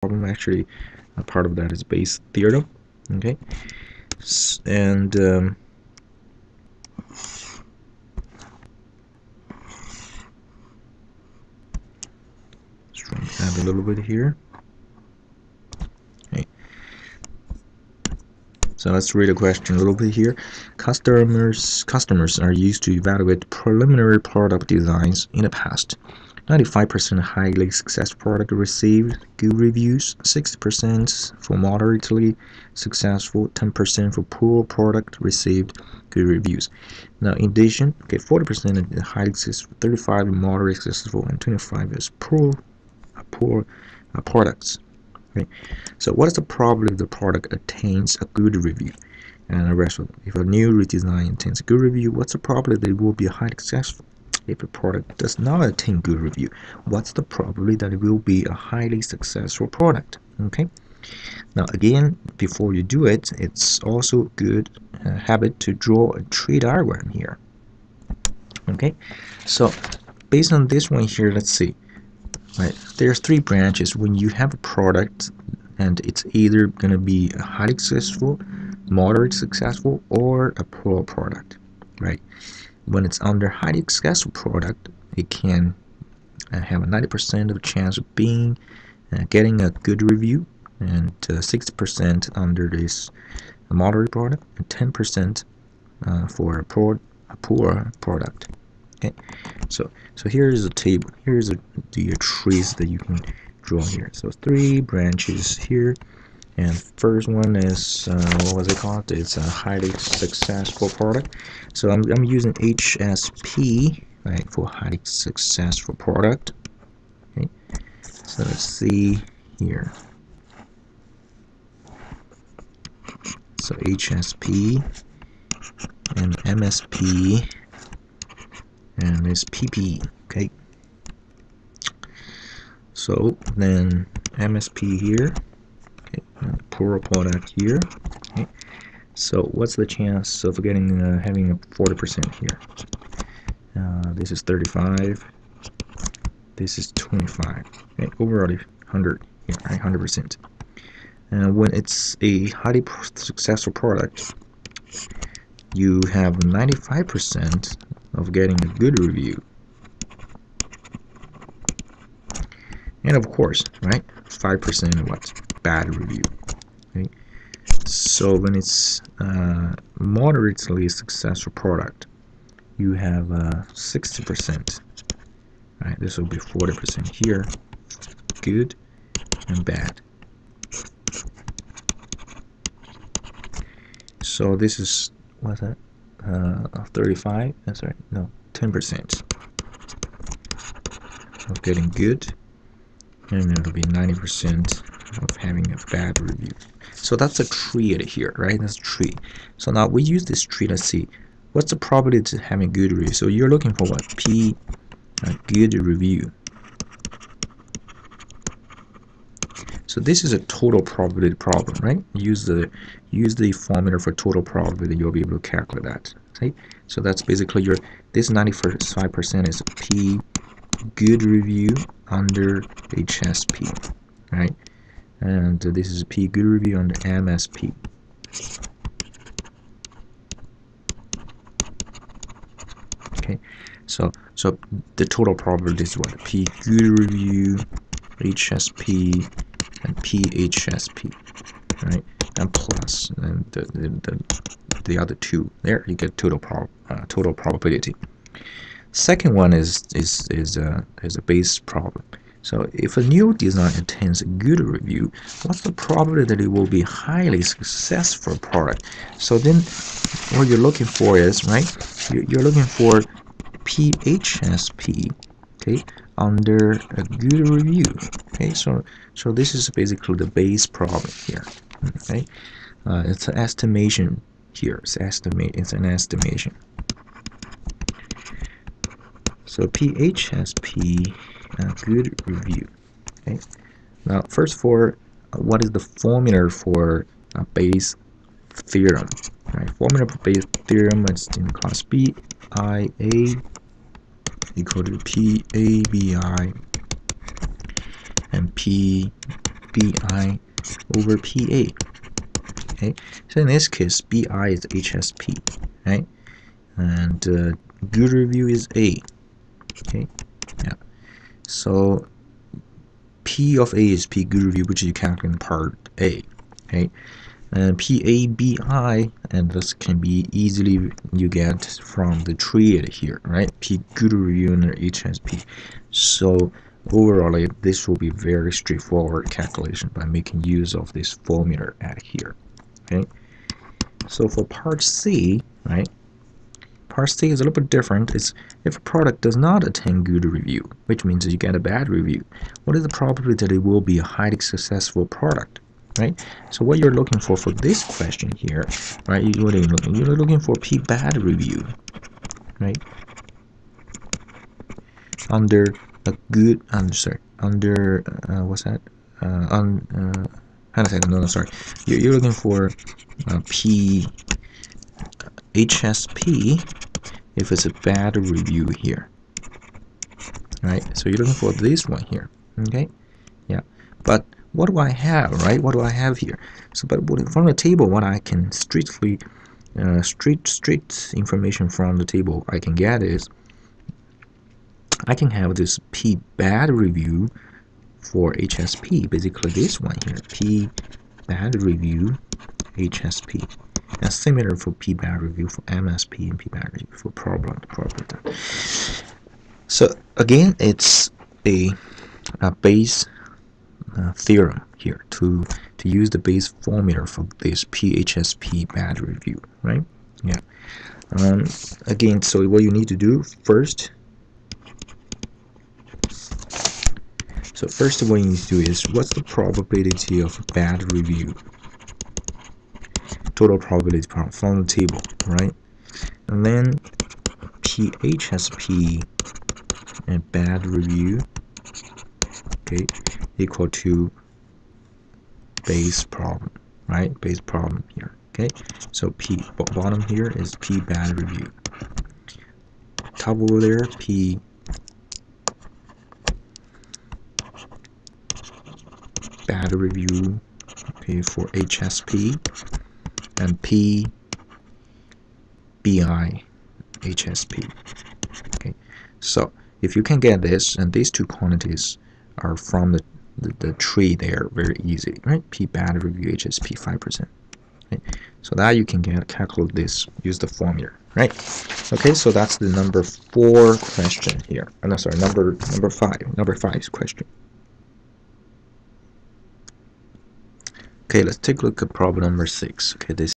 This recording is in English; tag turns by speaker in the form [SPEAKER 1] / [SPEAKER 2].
[SPEAKER 1] problem. Actually, a part of that is Bayes' theorem. Okay, and let's add a little bit here. Okay, so let's read the question a little bit here. Customers are used to evaluate preliminary product designs in the past. 95% highly successful product received good reviews, 60% for moderately successful, 10% for poor product received good reviews. Now, in addition, 40% is highly successful, 35% moderate successful, and 25% is poor products. Okay, so what is the probability the product attains a good review? And the rest of it. If a new redesign attains a good review, what's the probability that it will be highly successful? If a product does not attain good review, what's the probability that it will be a highly successful product? Okay. Now again, before you do it, it's also a good habit to draw a tree diagram here. Okay. So based on this one here, let's see. Right, there's three branches. When you have a product and it's either going to be a highly successful, moderate successful, or a poor product, right? When it's under highly successful product, it can have a 90% of a chance of being getting a good review, and 60% under this moderate product, and 10% for a poor product. Okay, so here is a table. Here's the trees that you can draw here. So 3 branches here, and first one is what was it called? It's a highly successful product. So I'm using HSP, right, for highly successful product. Okay, so let's see here. So HSP and MSP. And this PP, okay. So then MSP here, okay, and poor product here. Okay. So what's the chance of getting having a 40% here? This is 35. This is 25. Okay, overall 100 here, right? 100%. And when it's a highly successful product, you have 95% of getting a good review, and of course, right, 5% of what's bad review. Okay, so when it's moderately successful product, you have 60%. Right, this will be 40% here, good and bad. So this is what's that? 35. That's right. No, 10% of getting good, and it'll be 90% of having a bad review. So that's a tree here, right? That's a tree. So now we use this tree. Let's see, what's the probability of having good review? So you're looking for what? P, good review. So this is a total probability problem, right? Use the formula for total probability. You'll be able to calculate that. Okay? So that's basically your, this 95% is P good review under HSP, right? And this is P good review under MSP. Okay, so the total probability is what? P good review, HSP, and PHSP, right? And plus and the other two. There you get total probability. Second one is a Bayes problem. So if a new design attains a good review, what's the probability that it will be highly successful product? So then what you're looking for is, right, you're looking for PHSP, okay, under a good review. Okay, so this is basically the Bayes problem here. Okay, it's an estimation here. It's an estimation. So PHSP, good review. Okay. Now, first, for what is the formula for Bayes theorem? Right. Formula for Bayes theorem is in class B, IA equal to PABI and P BI over PA. Okay, so in this case, BI is HSP, right? And good review is A. Okay, yeah. So P of A is P good review, which you calculate in part A. Okay, and PABI, and this can be easily you get from the triad here, right? P good review and HSP. So overall, this will be very straightforward calculation by making use of this formula at here. Okay, so for part C, right? Part C is a little bit different. It's if a product does not attain good review, which means you get a bad review, what is the probability that it will be a highly successful product, right? So what you're looking for this question here, right? What are you looking? You're looking for P bad review, right? Under a good, under what's that? Hang on a second. No, sorry. You're looking for P HSP if it's a bad review here, right? So you're looking for this one here, okay? Yeah, but what do I have, right? What do I have here? So, but from the table, what I can straight information from the table I can get is I can have this P bad review for HSP, basically this one here, P bad review HSP. And similar for P bad review for MSP and P bad review for problem. So again, it's a base theorem here to use the base formula for this PHSP bad review, right? Yeah. Again, so what you need to do first. So first, what you need to do is what's the probability of bad review? Total probability from the table, right? And then PHSP and bad review, okay, equal to base problem, right? Base problem here, okay? So P bottom here is P bad review. Top over there, P bad review, okay, for HSP, and P BI HSP. Okay, so if you can get this, and these two quantities are from the tree there, very easy, right? P bad review HSP 5%. Right? So that you can calculate this, use the formula, right? Okay, so that's the number 4 question here. No, sorry, number 5 question. Okay, let's take a look at problem number 6. Okay, this